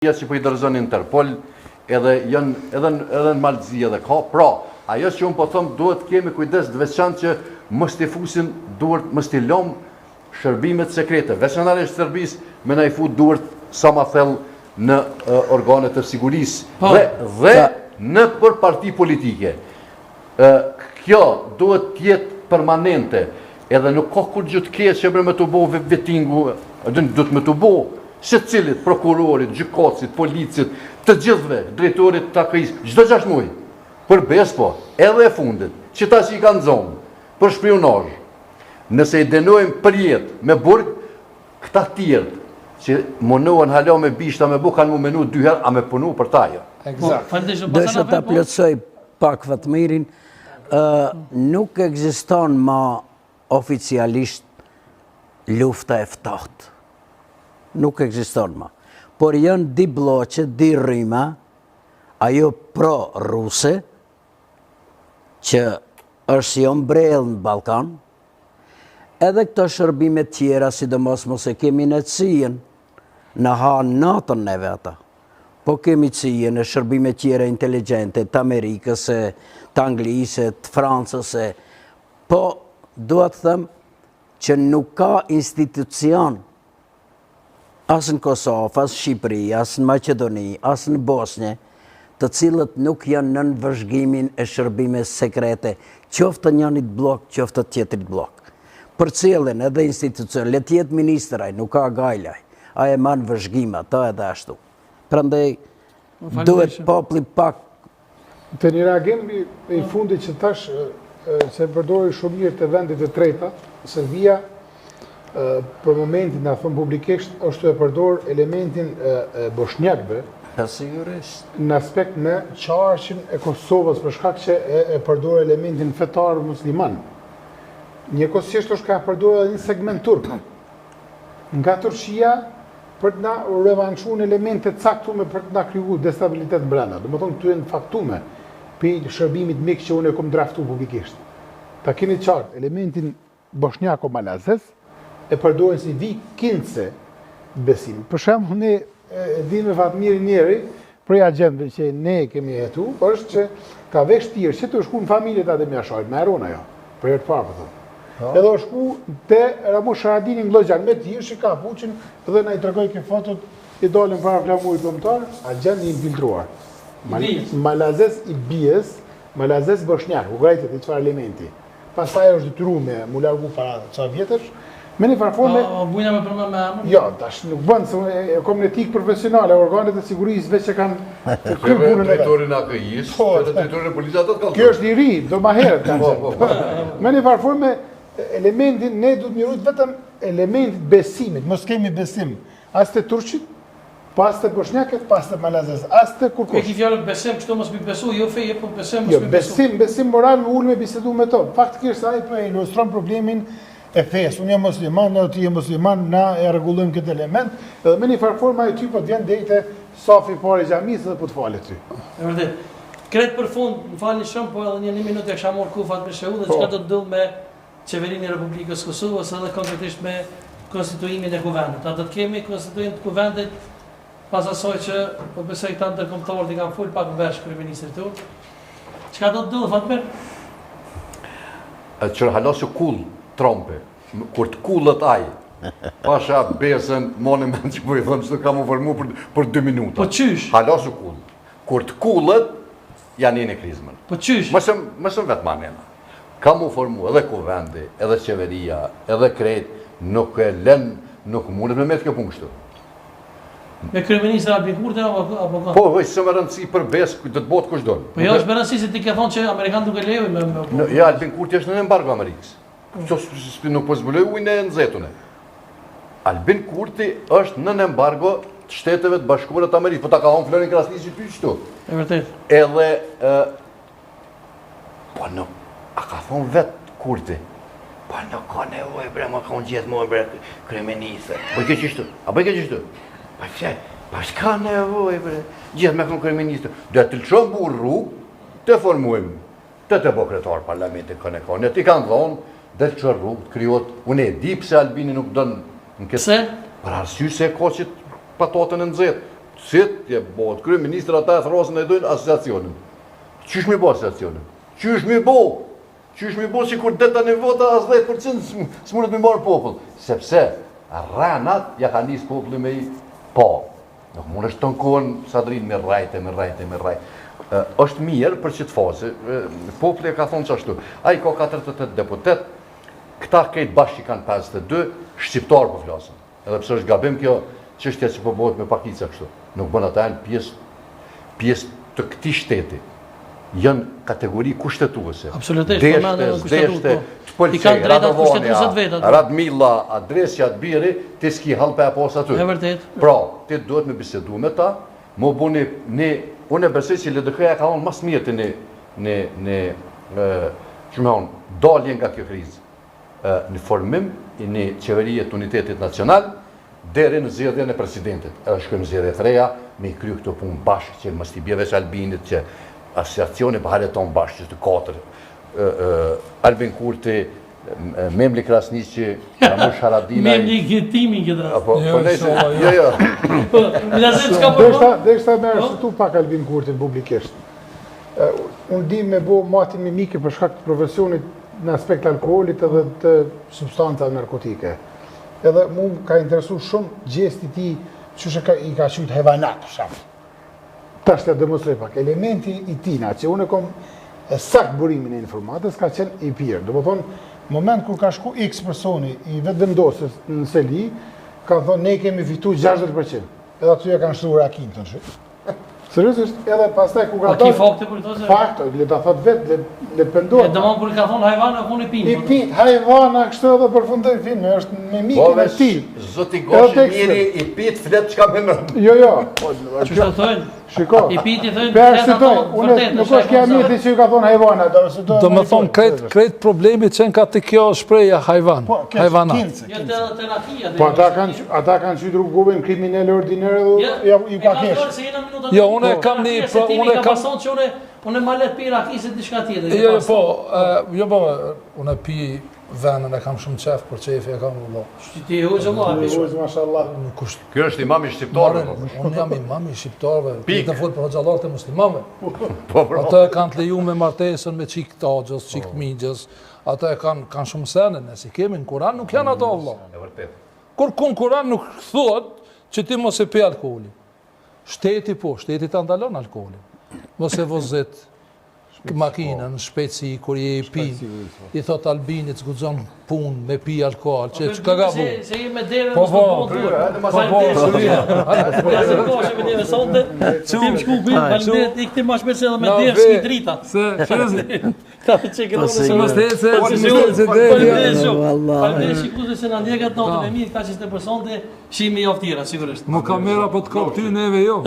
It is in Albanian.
që po i dorëzon Interpol, edhe në Malëzi edhe ka. Pra, ajo që unë po thëmë, duhet kemi kujdes të veçantë që mos t'i fusin duart, mos t'i lëm shërbimet sekrete. Veçanërisht Serbisë me na i fut duart sa ma thellë në organet të sigurisë dhe në për parti politike. Kjo duhet t'jetë permanente, edhe nuk ka kur gjë të keq që me të bo vettingu, duhet me të bo se cilit, prokurorit, gjykatësit, policit, të gjithve, drejtorit të AKI-s, çdo 6 muaj, për bes po, edhe e fundit, që ta që i kanë zonë, për shpionazh, nëse i denojmë për jetë me burg, këta tjertë, që munohen hala me bishta me bu, kanë mu menu 2 herë, a me punu për tajo. Dëshë të plotësoj pak Fatmirin, nuk ekziston ma oficialisht lufta e ftohtë. Nuk ekziston ma. Por janë di bloqe, di rryma, ajo pro-ruse, që është jo mbrellë në Balkan, edhe këto shërbime tjera, sidomos mos e kemi në Cijen, në hanë natën neve ata. Po kemi Cijen e shërbime tjera inteligente, të Amerikës, të Anglisë, të Francës, po duhet të thëmë që nuk ka institucion asë në Kosovë, asë në Shqipëri, asë në Maqedoni, asë në Bosnje, të cilët nuk janë nën vëzhgimin e shërbime sekrete, qoftë të njënit blok, qoftë të tjetrit blok. Për cilën edhe institucion, le tjetë ministraj, nuk ka gajlaj, a e manë vëzhgima, ta edhe ashtu. Prandaj, duhet popli pak... Të një reagim i fundit që tash, se përdori shumë mirë të vendit e treta, Serbia, për momentin, në thëmë publikisht, është të përdor elementin boshnjakve në aspekt në qarqin e Kosovës, për shkak që e përdor elementin fetar musliman. Njëkohësisht është ka përdor edhe një segment turk. Nga Turqia, për të na revançuar në elemente caktume për të na kriju destabilitet brenda. Do të thonë këtu janë faktume për shërbimit mik që unë e kom draftu publikisht. Ta keni qartë, elementin boshnjako-malazes e përdoren si vikindse besim. Për shembull, ne dimë me Fatmirin njëri, prej agjendëve që ne kemi jetu, është që ka vesh tirë që të shku në familjet atë me ashajt, me Arona jo, për herë të parë për thëmë. Edhe është shku te Ramush Haradini në Glogjan, me tirë që ka puqin, edhe na i tregoj ke fotot, i dolin para flamurit pëmëtar, agjendë i infiltruar. Malazes i bijes, malazes boshnjak, u grejtet i qëfar elementi. Pastaj është detyru me mu largu para ca vjetësh, me një farforme... Bujna me përma me amër? Jo, tash nuk bënë, se e kom në etikë profesionale, organet e sigurisë veç që kanë kërë punën e drejtorin AKI-s, edhe drejtorin e policisë ato të kalë. Kjo është i ri, do ma herët kanë qenë. Me një farforme, elementin, ne du të mirujt vetëm elementit besimit, mos kemi besim, as të turqit, pas të boshnjaket, pas të malazes, as të kurkush. E ki fjallët besim, kështu mos mi besu, jo feje, po besim, mos mi besu. Besim moral me ullë me bisedu me to. Faktikisht ai po e ilustron problemin e fesë. Unë jam musliman, në ti je musliman, na e rregullojmë këtë element, edhe me një farforma e ty po të vjen dejte safi pare gjamisë dhe po të falet ty. E vërtet. Kretë për fund, më falni shumë, po edhe një minutë e kësha morë kufat me shehu dhe çka do të dëllë me qeverinë e Republikës Kosovës edhe konkretisht me konstituimin e kuvendit. A do të kemi konstituim të kuvendit pas asoj që po besoj këta ndërkombëtarët i kanë fol pak vesh kryeministrit tur. Çka do të dëllë, Fatmir? Që halosu kull trompe, kur të kullët aj, pasha besën, monument që po i thëmë, që të ka mu formu për 2 minuta. Po qysh? Halosu kull. Kur të kullët, janë një krizmën. Po qysh? Mësëm vetë manena. Ka mu formu edhe kuvendi, edhe qeveria, edhe krejt, nuk e len, nuk mundet me metë kjo punë kështu. Me kryeministra Albin Kurti apo ka? Po, së më rëndësi për besë, do të botë kush donë. Po jo, është më rëndësi se ti ke thonë që Amerikanë duke lejo me... Ja, Albin Kurti është në embargo Amerikës. Nuk po zbuloj ujnë e nëzetune. Albin Kurti është në embargo të shteteve të bashkuara të Amerikës, po ta ka honë Florin Krasniqi ty qëtu. E vërtet. Edhe... Po nuk, a ka thonë vetë Kurti. Po nuk ka nevoj, bre, më ka unë gjithë mojë, bre, kryeministë. Bëjke qështu, a bëjke qështu? Pa shka nevoj, bre, gjithë me kënë kryeministë. Dhe të lëshon bu rrugë, të formuim, të bokretar parlamentit këne këne, ti kanë dhonë, dhe të që rrugë, të kryot, unë e di pëse Albini nuk dënë në këtë... Pse? Për arsye se ka që patatën e nëzetë, je bëhet kryeministër, ata e throsën e dojnë asociacionin. Qysh mi bo asociacionin? Qysh mi bo që kur deta një vota as 10% s'mundet mi marë popull. Sepse rranat ja ka njës populli me i po. Nuk mund është të nëkohen Sadrin me rajte. Është mirë për që të fazë. Populli e ka thonë që ashtu. A i ka 48 deputet, këta kejtë bashkë që kanë 52, shqiptarë po flasën. Edhe pësë është gabim kjo çështja që po bëhet me pakica kështu. Nuk bën ata janë pjesë të këtij shteti. Janë kategori kushtetuese. Absolutisht, deshte, të pëlqej, Radovania, Radmilla, Adresja, Biri, ti s'ki hall pa posa aty. E vërtet. Pra, ti duhet me bisedu me ta, më buni unë e besoj që LDK-ja ka thonë mas mirë në dalje nga kjo krizë. Në formim në qeverie të unitetit nacional, deri në zgjedhjen e presidentit. Edhe shkojmë zgjedhje të reja, me i kryu këto punë bashkë, që mos t'i bie veç Albinit, që asociacioni përhareton bashkë, që të 4. Albin Kurti, Memli Krasniqi, Ramush Haradinaj. Memli Gjetimi këtë. Jo. Deshta me arsitu pak Albin Kurtin publikisht. Unë di me bo matin mimike për shkak të profesionit në aspekt alkoholit edhe të substanca narkotike. Edhe mu ka interesu shumë gjesti ti që i ka qytë hevanat, shamë. Ta është të demonstroj pak. Elementi i tina, që unë e kom sakt burimin e informatës, ka qenë i pirë. Do më thonë, moment kur ka shku X personi i vetë vendosës në Seli, ka thonë, ne kemi fitu 60%. Edhe atyja kanë shtu rakin të në shumë. Seriosisht, edhe pastaj ku ka thonë... A ki fakte për të se? Fakte, le ta thot vetë, le pëndohet. E dëmon kur ka thonë hajvana, ku në pinë? I pinë, hajvana, kështë edhe përfundoj filme, është me mikën e ti. Zoti Goshi Miri i pitë fletë që ka me mërë. Jo. Që shtë thënë? Shiko, I piti thënë, për arsitoj, unë nuk është kja miti që ju ka thonë hajvana, do me thonë krejt problemi qenë ka të kjo shpreja hajvan, hajvanat. Po ata kanë qytë rrugove në kriminelle ordinere dhe ju ka kesh. Jo, unë e kam një... Unë e malet pi rakisë të shka tjetër. Jo, unë e pi venën e kam shumë qef, për qefi e kam vëllo. Ti hujë Allah, hujë, mashallah. Kjo është imami shqiptarëve. Unë jam imami shqiptarëve, ti të folë për hoxhallarët e muslimave. Ata e kanë të leju me martesën me qik të agjës, qik të migjës, ata e kanë shumë sene, nësi kemi në Kuran, nuk janë ato Allah. Kur kun Kuran nuk thuat që ti mos e pi alkoholin. Shteti të ndalon alkoholin. Mos e vozit makinën, shpeci, kur je i pi, i thot Albinit s'guxon pun me pi alkohol, që ka gabu? Se i me dere në së përbotur. Ja se koshe me dere sonde, tim shku bimë, validet, i këti ma shpese edhe me dere s'ki drita. Se, qërëzi? Ta të që këronë Se më stese, Validet shikuze se në ndjegat notën e mirë, ka që s'te për sonde, shimi joftira, sigurisht. Më kamera po të kap ty neve jo.